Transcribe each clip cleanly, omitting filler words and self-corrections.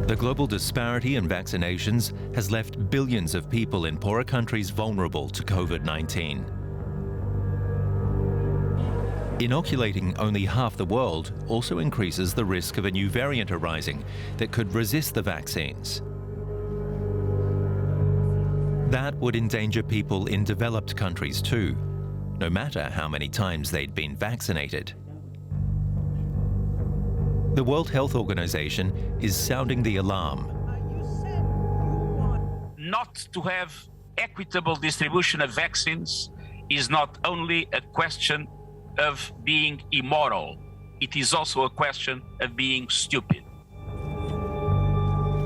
The global disparity in vaccinations has left billions of people in poorer countries vulnerable to COVID-19. Inoculating only half the world also increases the risk of a new variant arising that could resist the vaccines. That would endanger people in developed countries too, no matter how many times they'd been vaccinated. The World Health Organization is sounding the alarm. Not to have equitable distribution of vaccines is not only a question of being immoral, it is also a question of being stupid.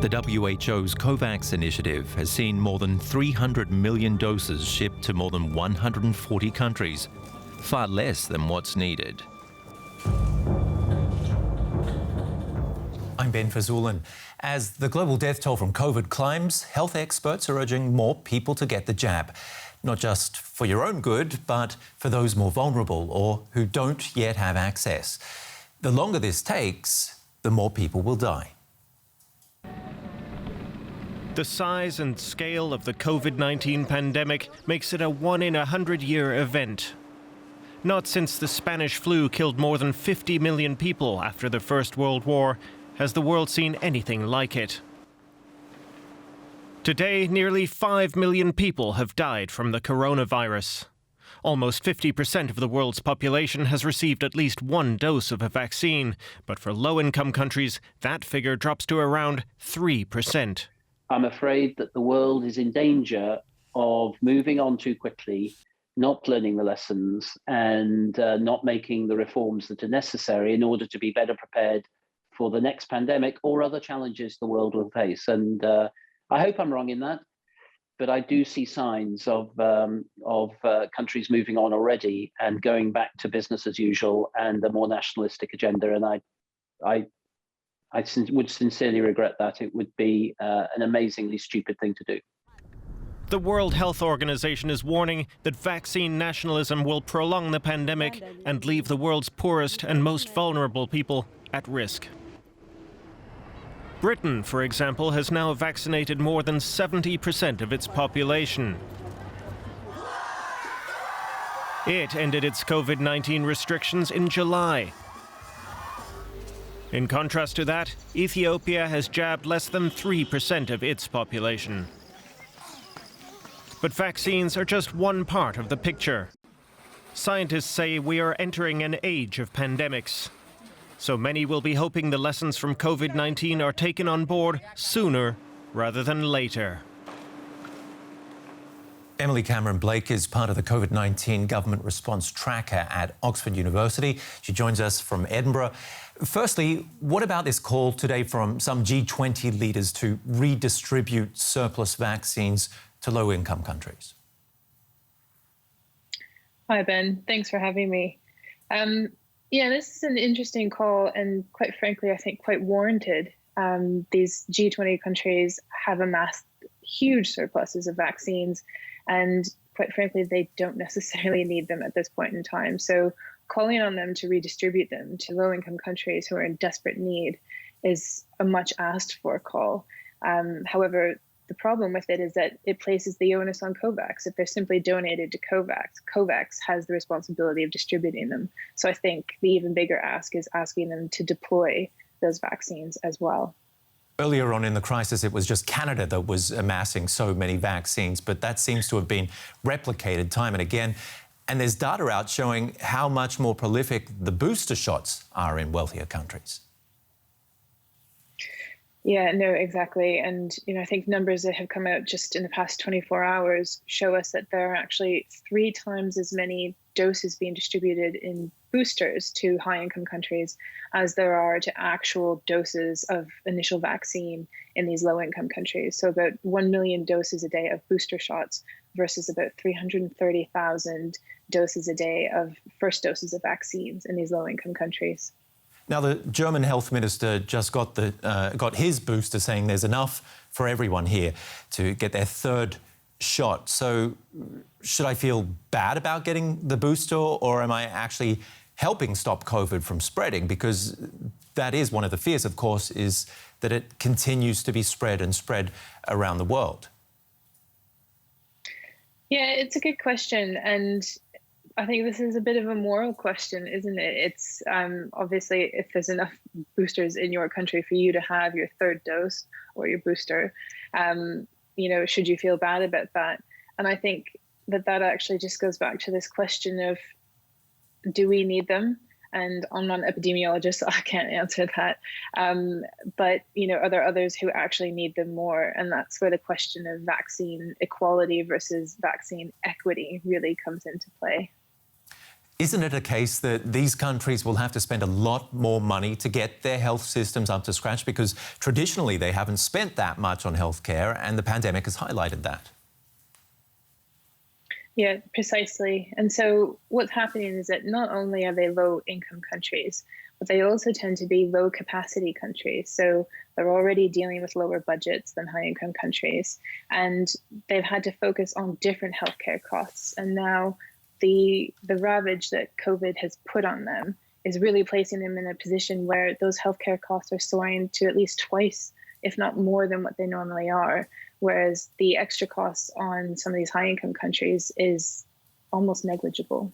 The WHO's Covax initiative has seen more than 300 million doses shipped to more than 140 countries, far less than what's needed. I'm Ben Fazulin. As the global death toll from COVID climbs, health experts are urging more people to get the jab. Not just for your own good, but for those more vulnerable or who don't yet have access. The longer this takes, the more people will die. The size and scale of the COVID-19 pandemic makes it a 1-in-100-year event. Not since the Spanish flu killed more than 50 million people after the First World War has the world seen anything like it. Today, nearly 5 million people have died from the coronavirus. Almost 50% of the world's population has received at least one dose of a vaccine, but for low-income countries, that figure drops to around 3%. I'm afraid that the world is in danger of moving on too quickly, not learning the lessons, and not making the reforms that are necessary in order to be better prepared for the next pandemic or other challenges the world will face. And I hope I'm wrong in that, but I do see signs of countries moving on already and going back to business as usual and a more nationalistic agenda. And I would sincerely regret that. It would be an amazingly stupid thing to do. The World Health Organization is warning that vaccine nationalism will prolong the pandemic and leave the world's poorest and most vulnerable people at risk. Britain, for example, has now vaccinated more than 70% of its population. It ended its COVID-19 restrictions in July. In contrast to that, Ethiopia has jabbed less than 3% of its population. But vaccines are just one part of the picture. Scientists say we are entering an age of pandemics. So many will be hoping the lessons from COVID-19 are taken on board sooner rather than later. Emily Cameron-Blake is part of the COVID-19 government response tracker at Oxford University. She joins us from Edinburgh. Firstly, what about this call today from some G20 leaders to redistribute surplus vaccines to low-income countries? Hi, Ben. Thanks for having me. Yeah, this is an interesting call and, quite frankly, I think quite warranted. These G20 countries have amassed huge surpluses of vaccines, and quite frankly, they don't necessarily need them at this point in time. So calling on them to redistribute them to low-income countries who are in desperate need is a much asked for call. However, the problem with it is that it places the onus on Covax. If they're simply donated to Covax, Covax has the responsibility of distributing them. So I think the even bigger ask is asking them to deploy those vaccines as well. Earlier on in the crisis, it was just Canada that was amassing so many vaccines, but that seems to have been replicated time and again. And there's data out showing how much more prolific the booster shots are in wealthier countries. Yeah, no, exactly. And, I think numbers that have come out just in the past 24 hours show us that there are actually 3 times as many doses being distributed in boosters to high-income countries as there are to actual doses of initial vaccine in these low-income countries. So about 1 million doses a day of booster shots versus about 330,000 doses a day of first doses of vaccines in these low-income countries. Now, the German health minister just got his booster, saying there's enough for everyone here to get their 3rd shot. So should I feel bad about getting the booster, or am I actually helping stop COVID from spreading? Because that is one of the fears, of course, is that it continues to be spread around the world. Yeah, it's a good question. And I think this is a bit of a moral question, isn't it? It's obviously if there's enough boosters in your country for you to have your third dose or your booster, should you feel bad about that? And I think that actually just goes back to this question of, do we need them? And I'm not an epidemiologist, so I can't answer that. But, are there others who actually need them more? And that's where the question of vaccine equality versus vaccine equity really comes into play. Isn't it a case that these countries will have to spend a lot more money to get their health systems up to scratch? Because traditionally they haven't spent that much on healthcare, and the pandemic has highlighted that. Yeah, precisely. And so what's happening is that not only are they low-income countries, but they also tend to be low-capacity countries. So they're already dealing with lower budgets than high-income countries, and they've had to focus on different healthcare costs. And now the ravage that COVID has put on them is really placing them in a position where those healthcare costs are soaring to at least twice, if not more than what they normally are. Whereas the extra costs on some of these high-income countries is almost negligible.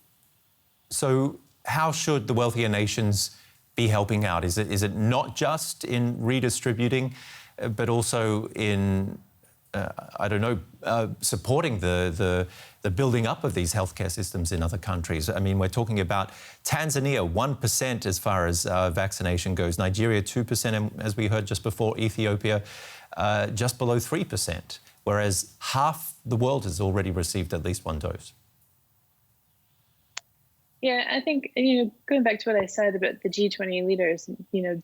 So how should the wealthier nations be helping out? Is it not just in redistributing, but also in, supporting the building up of these healthcare systems in other countries? I mean, we're talking about Tanzania, 1% as far as vaccination goes, Nigeria, 2%, and as we heard just before, Ethiopia, just below 3%, whereas half the world has already received at least one dose. Yeah, I think, going back to what I said about the G20 leaders,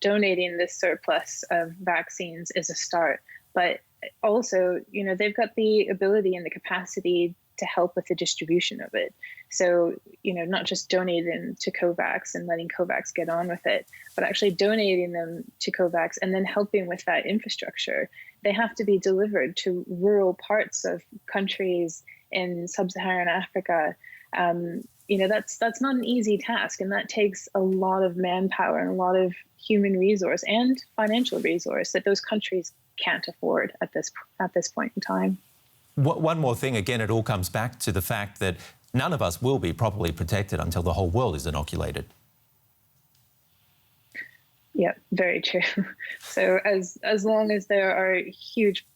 donating this surplus of vaccines is a start. But also, they've got the ability and the capacity to help with the distribution of it. So, not just donating to Covax and letting Covax get on with it, but actually donating them to Covax and then helping with that infrastructure. They have to be delivered to rural parts of countries in sub-Saharan Africa. That's not an easy task, and that takes a lot of manpower and a lot of human resource and financial resource that those countries can't afford at this point in time. One more thing, again, it all comes back to the fact that none of us will be properly protected until the whole world is inoculated. Yeah, very true. So as long as there are huge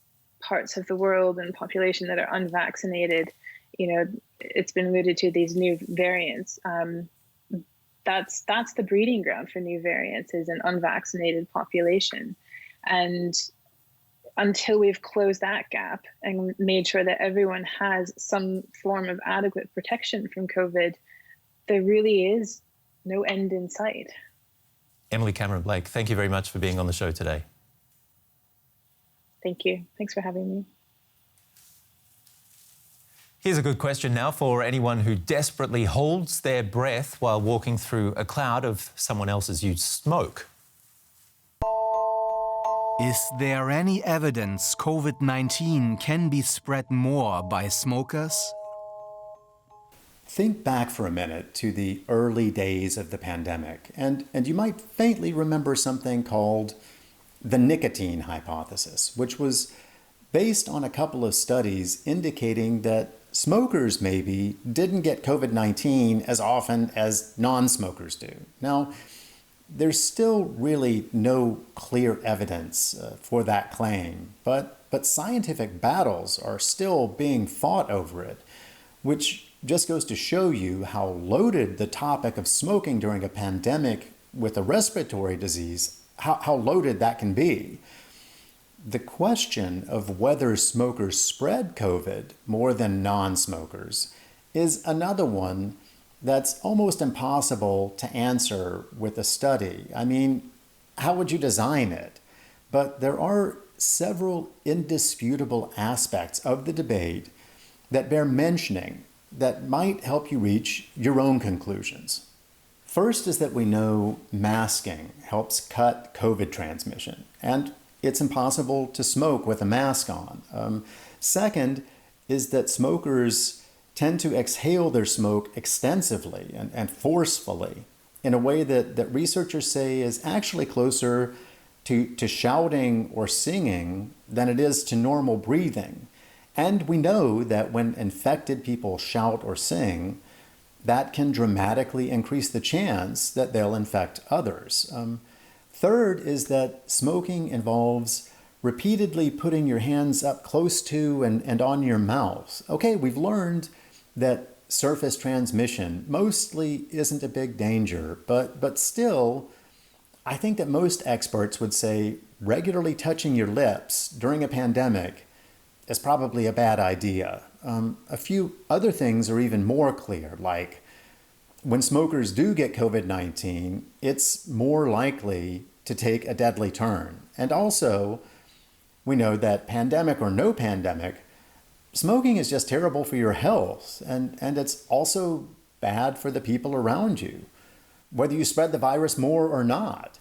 parts of the world and population that are unvaccinated, it's been alluded to, these new variants. That's the breeding ground for new variants, is an unvaccinated population. And until we've closed that gap and made sure that everyone has some form of adequate protection from COVID, there really is no end in sight. Emily Cameron-Blake, thank you very much for being on the show today. Thank you. Thanks for having me. Here's a good question now for anyone who desperately holds their breath while walking through a cloud of someone else's used smoke. Is there any evidence COVID-19 can be spread more by smokers? Think back for a minute to the early days of the pandemic, and you might faintly remember something called the nicotine hypothesis, which was based on a couple of studies indicating that smokers maybe didn't get COVID-19 as often as non-smokers do. Now, there's still really no clear evidence for that claim, but scientific battles are still being fought over it, which just goes to show you how loaded the topic of smoking during a pandemic with a respiratory disease, how loaded that can be. The question of whether smokers spread COVID more than non-smokers is another one that's almost impossible to answer with a study. I mean, how would you design it? But there are several indisputable aspects of the debate that bear mentioning that might help you reach your own conclusions. First is that we know masking helps cut COVID transmission, and it's impossible to smoke with a mask on. Second is that smokers tend to exhale their smoke extensively and forcefully. in a way that researchers say is actually closer to shouting or singing than it is to normal breathing. And we know that when infected people shout or sing, that can dramatically increase the chance that they'll infect others. Third is that smoking involves repeatedly putting your hands up close to and on your mouth. Okay, we've learned that surface transmission mostly isn't a big danger, but still, I think that most experts would say regularly touching your lips during a pandemic is probably a bad idea. A few other things are even more clear, like when smokers do get COVID-19, it's more likely to take a deadly turn. And also, we know that pandemic or no pandemic, smoking is just terrible for your health, and it's also bad for the people around you, whether you spread the virus more or not.